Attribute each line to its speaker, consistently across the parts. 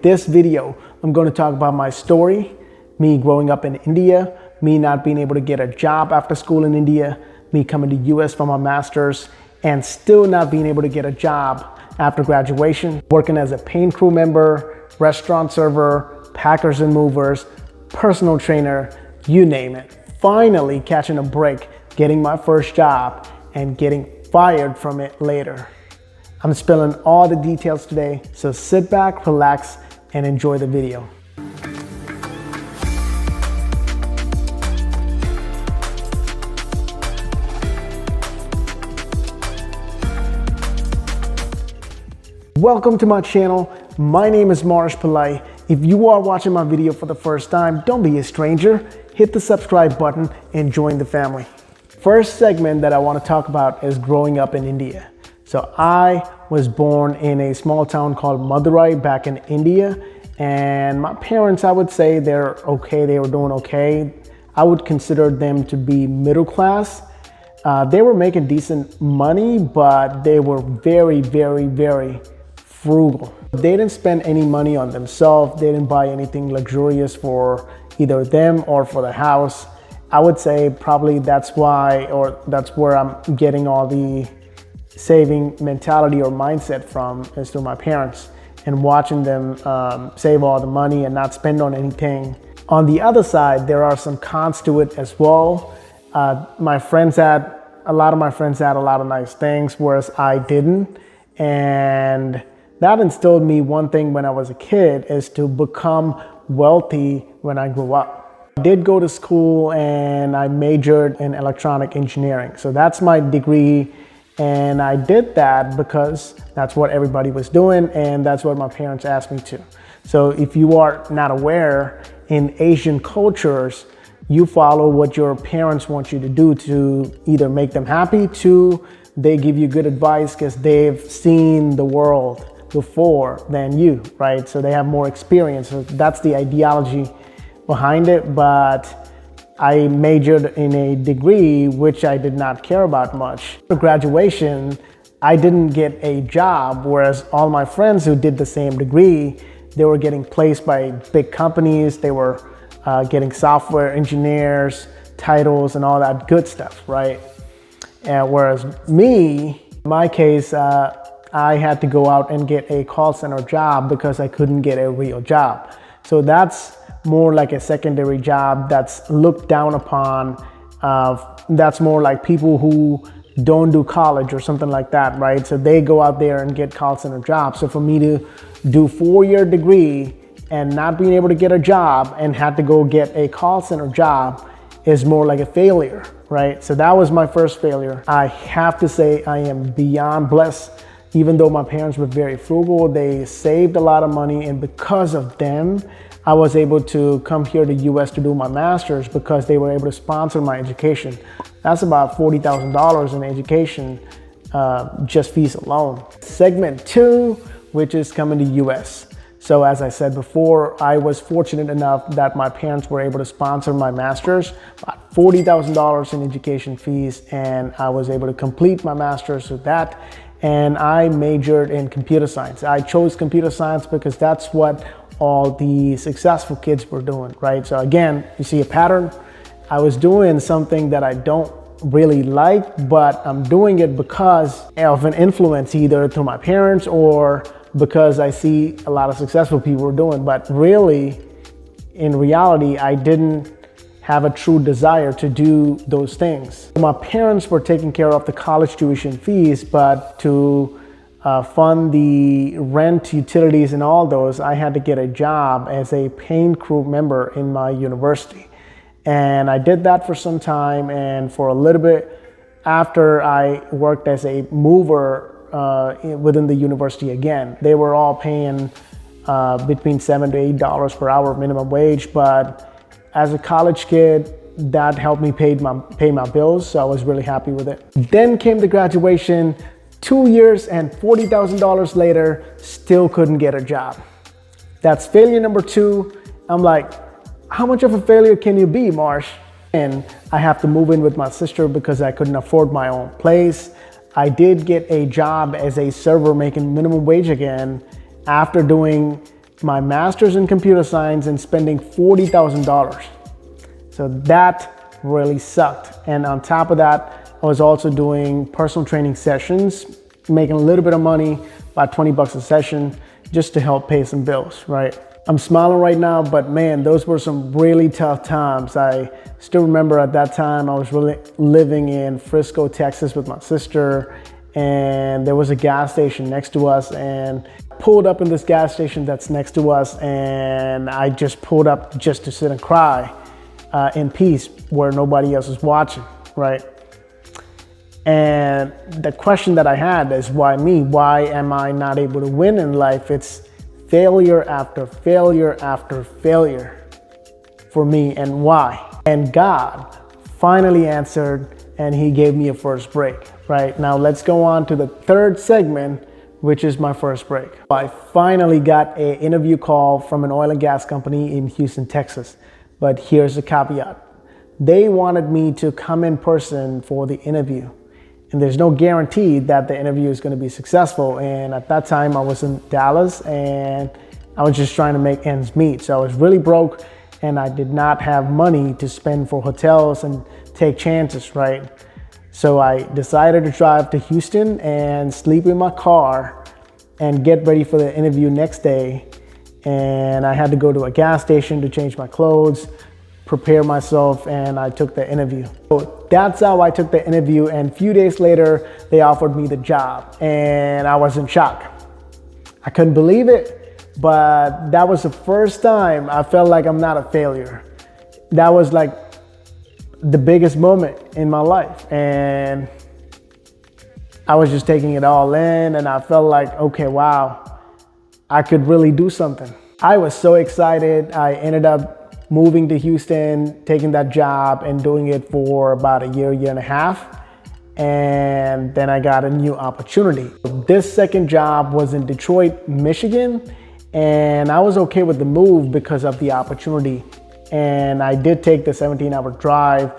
Speaker 1: this video, I'm going to talk about my story, me growing up in India, me not being able to get a job after school in India, me coming to US for my master's, and still not being able to get a job after graduation, working as a paint crew member, restaurant server, packers and movers, personal trainer, you name it. Finally catching a break, getting my first job, and getting fired from it later. I'm spilling all the details today, so sit back, relax, and enjoy the video. Welcome to my channel. My name is Marish Pillai. If you are watching my video for the first time, don't be a stranger. Hit the subscribe button and join the family. First segment that I want to talk about is growing up in India. So I was born in a small town called Madurai back in India, and my parents, I would say they're okay. They were doing okay. I would consider them to be middle class. They were making decent money, but they were very, very, very frugal. They didn't spend any money on themselves. They didn't buy anything luxurious for either them or for the house. I would say probably that's why, or that's where I'm getting all the saving mentality or mindset from, is through my parents and watching them save all the money and not spend on anything. On the other side, there are some cons to it as well. A lot of my friends had a lot of nice things, whereas I didn't. And that instilled me one thing when I was a kid, is to become wealthy when I grew up. I did go to school and I majored in electronic engineering. So that's my degree. And I did that because that's what everybody was doing, and that's what my parents asked me to. So if you are not aware, in Asian cultures, you follow what your parents want you to do to either make them happy, to they give you good advice because they've seen the world before than you, right? So they have more experience. So that's the ideology behind it. But I majored in a degree which I did not care about much. For graduation, I didn't get a job, whereas all my friends who did the same degree, they were getting placed by big companies. They were getting software engineers, titles, and all that good stuff, right? And whereas me, in my case, I had to go out and get a call center job because I couldn't get a real job. So that's more like a secondary job that's looked down upon. That's more like people who don't do college or something like that, right? So they go out there and get call center jobs. So for me to do 4-year degree and not being able to get a job and had to go get a call center job is more like a failure, right? So that was my first failure. I have to say I am beyond blessed. Even though my parents were very frugal, they saved a lot of money, and because of them, I was able to come here to US to do my master's because they were able to sponsor my education. That's about $40,000 in education, just fees alone. Segment 2, which is coming to US. So as I said before, I was fortunate enough that my parents were able to sponsor my master's, about $40,000 in education fees, and I was able to complete my master's with that. And I majored in computer science. I chose computer science because that's what all the successful kids were doing, right? So again, you see a pattern. I was doing something that I don't really like, but I'm doing it because of an influence, either through my parents or because I see a lot of successful people doing. But really, in reality, I didn't have a true desire to do those things. My parents were taking care of the college tuition fees, but to fund the rent, utilities, and all those, I had to get a job as a paint crew member in my university. And I did that for some time, and for a little bit after, I worked as a mover within the university again. They were all paying between $7 to $8 per hour minimum wage, but as a college kid, that helped me pay my bills, so I was really happy with it. Then came the graduation. 2 years and $40,000 later, still couldn't get a job. That's failure number 2. I'm like, how much of a failure can you be, Marsh? And I have to move in with my sister because I couldn't afford my own place. I did get a job as a server making minimum wage again after doing my master's in computer science and spending $40,000. So that really sucked. And on top of that, I was also doing personal training sessions, making a little bit of money, about 20 bucks a session, just to help pay some bills, right? I'm smiling right now, but man, those were some really tough times. I still remember at that time, I was really living in Frisco, Texas with my sister, and there was a gas station next to us, and pulled up in this gas station that's next to us, and I just pulled up just to sit and cry in peace where nobody else is watching, right? And the question that I had is, why me? Why am I not able to win in life? It's failure after failure after failure for me, and why? And God finally answered, and he gave me a first break. Right now, let's go on to the third segment, which is my first break. I finally got an interview call from an oil and gas company in Houston, Texas. But here's the caveat. They wanted me to come in person for the interview. And there's no guarantee that the interview is going to be successful. And at that time, I was in Dallas and I was just trying to make ends meet. So I was really broke and I did not have money to spend for hotels and take chances, right? So I decided to drive to Houston and sleep in my car and get ready for the interview next day. And I had to go to a gas station to change my clothes, prepare myself, and I took the interview. So that's how I took the interview, and a few days later, they offered me the job, and I was in shock. I couldn't believe it, but that was the first time I felt like I'm not a failure. That was like the biggest moment in my life, and I was just taking it all in, and I felt like, okay, wow, I could really do something. I was so excited. I ended up moving to Houston, taking that job and doing it for about a year and a half. And then I got a new opportunity. This second job was in Detroit, Michigan. And I was okay with the move because of the opportunity. And I did take the 17-hour drive.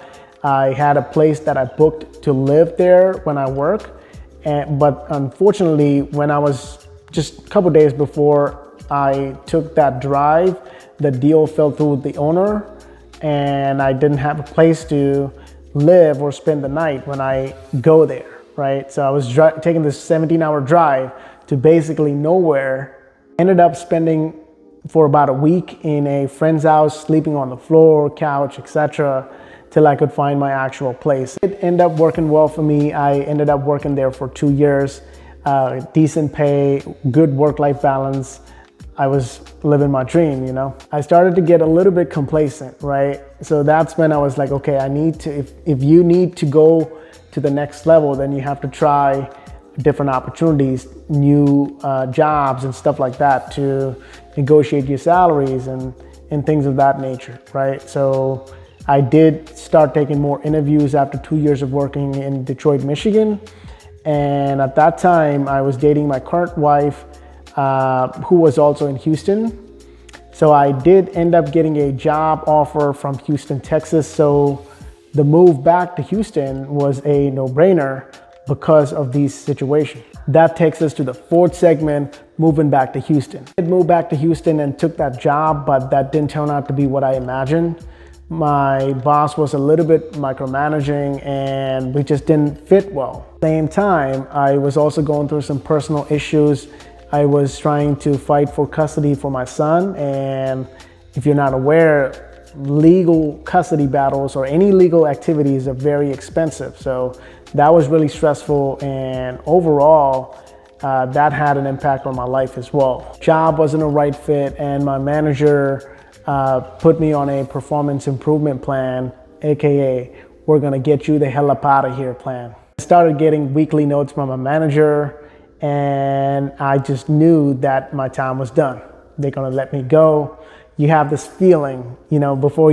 Speaker 1: I had a place that I booked to live there when I work. But unfortunately, when I was just a couple days before I took that drive, the deal fell through with the owner and I didn't have a place to live or spend the night when I go there, right? So I was taking this 17-hour drive to basically nowhere. Ended up spending for about a week in a friend's house, sleeping on the floor, couch, etc., till I could find my actual place. It ended up working well for me. I ended up working there for 2 years, decent pay, good work-life balance. I was living my dream, you know. I started to get a little bit complacent, right? So that's when I was like, okay, I need to, if you need to go to the next level, then you have to try different opportunities, new jobs and stuff like that to negotiate your salaries and things of that nature, right? So I did start taking more interviews after 2 years of working in Detroit, Michigan. And at that time, I was dating my current wife, who was also in Houston. So I did end up getting a job offer from Houston, Texas. So the move back to Houston was a no-brainer because of these situations. That takes us to the fourth segment, moving back to Houston. I moved back to Houston and took that job, but that didn't turn out to be what I imagined. My boss was a little bit micromanaging and we just didn't fit well. At the same time, I was also going through some personal issues. I was trying to fight for custody for my son, and if you're not aware, legal custody battles or any legal activities are very expensive. So that was really stressful, and overall, that had an impact on my life as well. Job wasn't a right fit, and my manager put me on a performance improvement plan, AKA, we're gonna get you the hell up out of here plan. I started getting weekly notes from my manager, and I just knew that my time was done. They're gonna let me go. You have this feeling, you know, before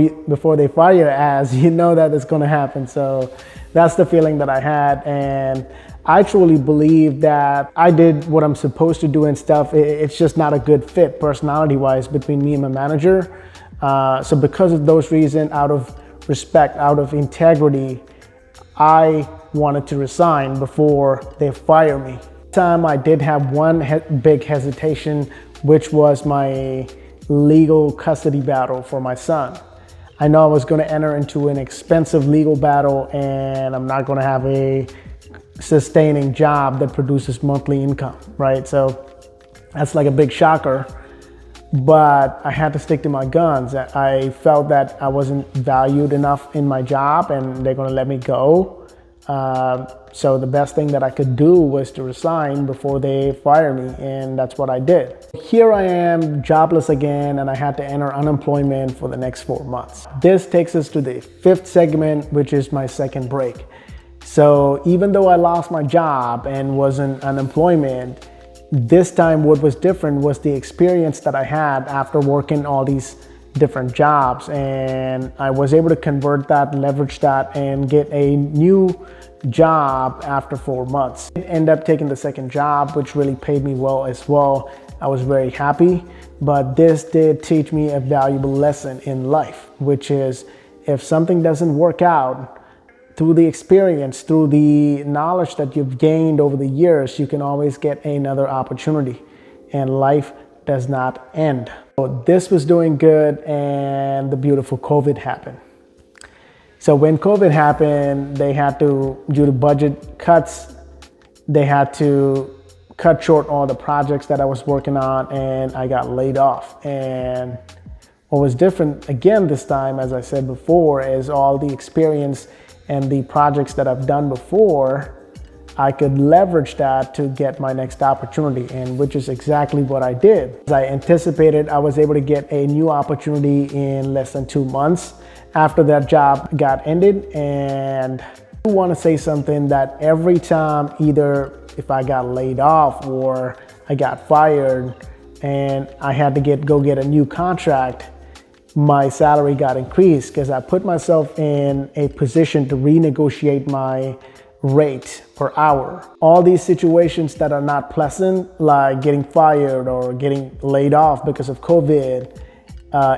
Speaker 1: they fire your ass, you know that it's gonna happen. So that's the feeling that I had, and I truly believe that I did what I'm supposed to do and stuff. It's just not a good fit personality-wise between me and my manager. So because of those reasons, out of respect, out of integrity, I wanted to resign before they fire me. Time I did have one big hesitation which was my legal custody battle for my son. I know I was going to enter into an expensive legal battle, and I'm not going to have a sustaining job that produces monthly income, right? So that's like a big shocker, but I had to stick to my guns. I felt that I wasn't valued enough in my job and they're going to let me go. So the best thing that I could do was to resign before they fire me, and that's what I did. Here I am, jobless again, and I had to enter unemployment for the next 4 months. This takes us to the 5th segment, which is my second break. So even though I lost my job and was in unemployment, this time what was different was the experience that I had after working all these different jobs, and I was able to convert that, leverage that, and get a new job after 4 months. I ended up taking the second job, which really paid me well as well. I was very happy, but this did teach me a valuable lesson in life, which is if something doesn't work out, through the experience, through the knowledge that you've gained over the years, you can always get another opportunity, and life does not end. So this was doing good, and the beautiful COVID happened. So when COVID happened, they had to, due to budget cuts, they had to cut short all the projects that I was working on, and I got laid off. And what was different again this time, as I said before, is all the experience and the projects that I've done before, I could leverage that to get my next opportunity, and which is exactly what I did. As I anticipated, I was able to get a new opportunity in less than 2 months after that job got ended. And I want to say something that every time, either if I got laid off or I got fired and I had to go get a new contract, my salary got increased because I put myself in a position to renegotiate my rate per hour. All these situations that are not pleasant, like getting fired or getting laid off because of COVID,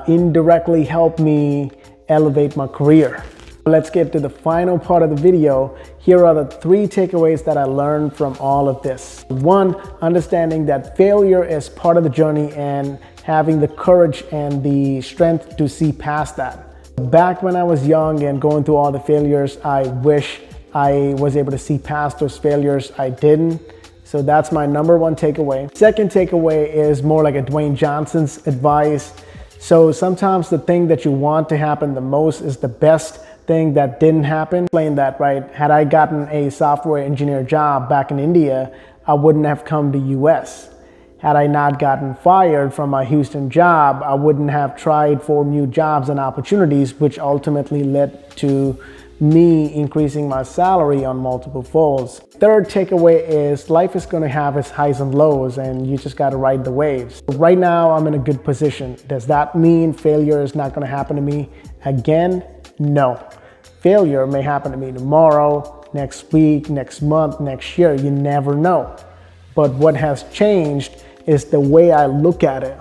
Speaker 1: indirectly helped me elevate my career. Let's get to the final part of the video. Here are the 3 takeaways that I learned from all of this. 1, understanding that failure is part of the journey and having the courage and the strength to see past that. Back when I was young and going through all the failures, I wish I was able to see past those failures. I didn't. So that's my number 1 takeaway. Second takeaway is more like a Dwayne Johnson's advice. So sometimes the thing that you want to happen the most is the best thing that didn't happen. Explain that, right? Had I gotten a software engineer job back in India, I wouldn't have come to US. Had I not gotten fired from my Houston job, I wouldn't have tried for new jobs and opportunities, which ultimately led to me increasing my salary on multiple folds. Third takeaway is life is going to have its highs and lows, and you just got to ride the waves. Right now, I'm in a good position. Does that mean failure is not going to happen to me again? No. Failure may happen to me tomorrow, next week, next month, next year. You never know. But what has changed is the way I look at it.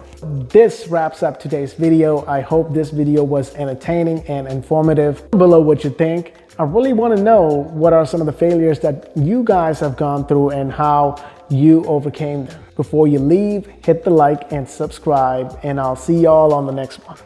Speaker 1: This wraps up today's video. I hope this video was entertaining and informative. Below what you think. I really want to know what are some of the failures that you guys have gone through and how you overcame them. Before you leave, hit the like and subscribe, and I'll see y'all on the next one.